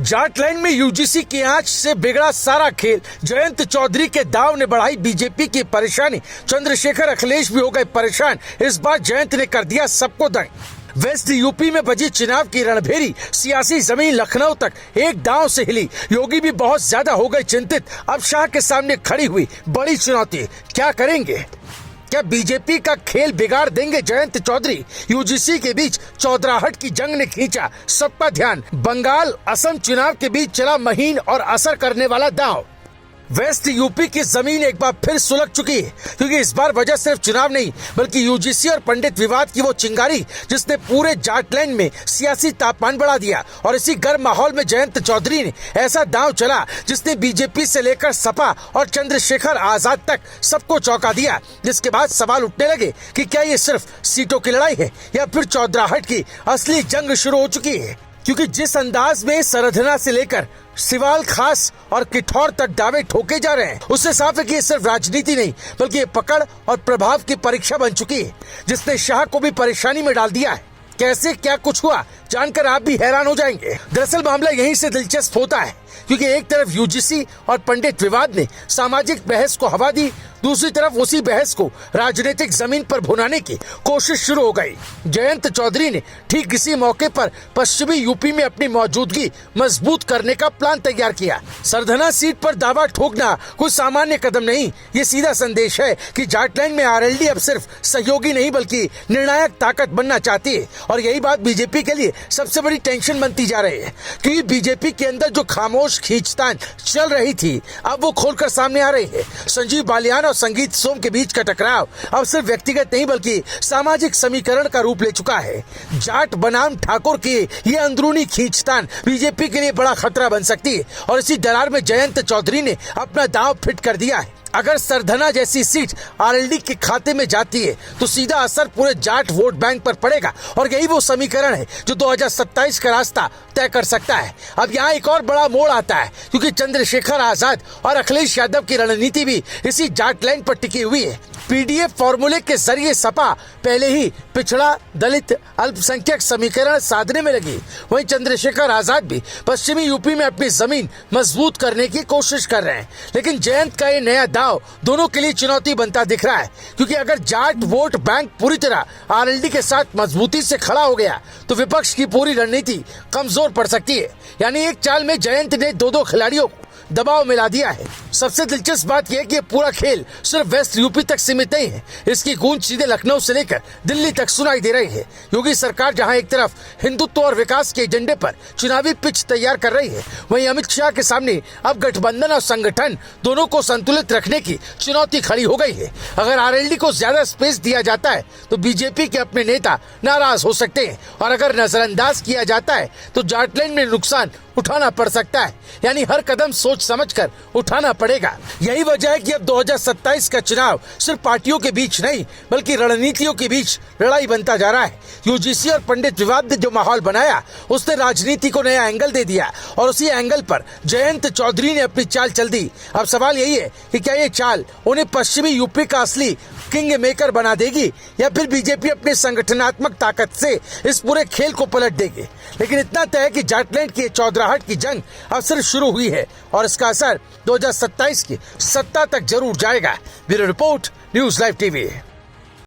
Jat line में UGC की आंच से बिगड़ा सारा खेल। जयंत चौधरी के दाव ने बढ़ाई बीजेपी की परेशानी। चंद्रशेखर अखिलेश भी हो गए परेशान। इस बार जयंत ने कर दिया सबको दंग। वेस्ट यूपी में बजी चुनाव की रणभेरी। सियासी जमीन लखनऊ तक एक दांव से हिली। योगी भी बहुत ज्यादा हो गए चिंतित। अब शाह के सामने खड़ी हुई बड़ी चुनौती। क्या करेंगे? क्या बीजेपी का खेल बिगाड़ देंगे जयंत चौधरी? यूजीसी के बीच चौधराहट की जंग ने खींचा सबका ध्यान। बंगाल असम चुनाव के बीच चला महीन और असर करने वाला दांव। वेस्ट यूपी की जमीन एक बार फिर सुलग चुकी है, क्योंकि इस बार वजह सिर्फ चुनाव नहीं बल्कि यूजीसी और पंडित विवाद की वो चिंगारी जिसने पूरे जाटलैंड में सियासी तापमान बढ़ा दिया। और इसी गर्म माहौल में जयंत चौधरी ने ऐसा दांव चला जिसने बीजेपी से लेकर सपा और चंद्रशेखर आजाद तक सबको चौंका दिया। जिसके बाद सवाल उठने लगे कि क्या ये सिर्फ सीटों की लड़ाई है या फिर चौधराहट की असली जंग शुरू हो चुकी है। क्योंकि जिस अंदाज में सरधना से लेकर सिवाल खास और किठौर तक दावे ठोके जा रहे हैं, उससे साफ है कि ये सिर्फ राजनीति नहीं बल्कि ये पकड़ और प्रभाव की परीक्षा बन चुकी है, जिसने शाह को भी परेशानी में डाल दिया है। कैसे क्या कुछ हुआ जानकर आप भी हैरान हो जाएंगे। दरअसल मामला यहीं से दिलचस्प होता है, क्योंकि एक तरफ यूजीसी और पंडित विवाद ने सामाजिक बहस को हवा दी, दूसरी तरफ उसी बहस को राजनीतिक जमीन पर भुनाने की कोशिश शुरू हो गई। जयंत चौधरी ने ठीक इसी मौके पर पश्चिमी यूपी में अपनी मौजूदगी मजबूत करने का प्लान तैयार किया। सरधना सीट पर दावा ठोकना कोई सामान्य कदम नहीं, ये सीधा संदेश है कि जाटलैंड में आरएलडी अब सिर्फ सहयोगी नहीं बल्कि निर्णायक ताकत बनना चाहती है। और यही बात बीजेपी के लिए सबसे बड़ी टेंशन बनती जा रही है, क्योंकि बीजेपी के अंदर जो खामोश खींचतान चल रही थी अब वो खोलकर सामने आ रही है। संजीव बालियान और संगीत सोम के बीच का टकराव अब सिर्फ व्यक्तिगत नहीं बल्कि सामाजिक समीकरण का रूप ले चुका है। जाट बनाम ठाकुर की ये अंदरूनी खींचतान बीजेपी के लिए बड़ा खतरा बन सकती है। और इसी दरार में जयंत चौधरी ने अपना दांव फिट कर दिया है। अगर सरधना जैसी सीट आरएलडी के खाते में जाती है तो सीधा असर पूरे जाट वोट बैंक पर पड़ेगा। और यही वो समीकरण है जो 2027 का रास्ता तय कर सकता है। अब यहाँ एक और बड़ा मोड़ आता है, क्योंकि चंद्रशेखर आजाद और अखिलेश यादव की रणनीति भी इसी जाटलैंड पर टिकी हुई है। पीडीएफ फॉर्मूले के जरिए सपा पहले ही पिछड़ा दलित अल्पसंख्यक समीकरण साधने में लगी, वहीं चंद्रशेखर आजाद भी पश्चिमी यूपी में अपनी जमीन मजबूत करने की कोशिश कर रहे हैं। लेकिन जयंत का ये नया दांव दोनों के लिए चुनौती बनता दिख रहा है, क्योंकि अगर जाट वोट बैंक पूरी तरह आरएलडी के साथ मजबूती से खड़ा हो गया तो विपक्ष की पूरी रणनीति कमजोर पड़ सकती है। यानी एक चाल में जयंत ने दो खिलाड़ियों को दबाव मिला दिया है। सबसे दिलचस्प बात यह है कि पूरा खेल सिर्फ वेस्ट यूपी तक सीमित नहीं है, इसकी गूंज सीधे लखनऊ से लेकर दिल्ली तक सुनाई दे रही है। योगी सरकार जहां एक तरफ हिंदुत्व और विकास के एजेंडे पर चुनावी पिच तैयार कर रही है, वहीं अमित शाह के सामने अब गठबंधन और संगठन दोनों को संतुलित रखने की चुनौती खड़ी हो गई है। अगर आरएलडी को ज्यादा स्पेस दिया जाता है तो बीजेपी के अपने नेता नाराज हो सकते हैं, और अगर नजरअंदाज किया जाता है तो जाटलैंड में नुकसान उठाना पड़ सकता है। यानी हर कदम सोच समझकर उठाना पड़ेगा। यही वजह है कि अब 2027 का चुनाव सिर्फ पार्टियों के बीच नहीं बल्कि रणनीतियों के बीच लड़ाई बनता जा रहा है। यूजीसी और पंडित विवाद ने जो माहौल बनाया उसने राजनीति को नया एंगल दे दिया, और उसी एंगल पर जयंत चौधरी ने अपनी चाल चल दी। अब सवाल यही है कि क्या ये चाल उन्हें पश्चिमी यूपी का असली किंग मेकर बना देगी या फिर बीजेपी अपनी संगठनात्मक ताकत से इस पूरे खेल को पलट देगी। लेकिन इतना तय है कि जाटलैंड की चौधराहट की जंग अब सिर्फ शुरू हुई है और इसका असर 2027 की सत्ता तक जरूर जाएगा। Bureau report, news live TV.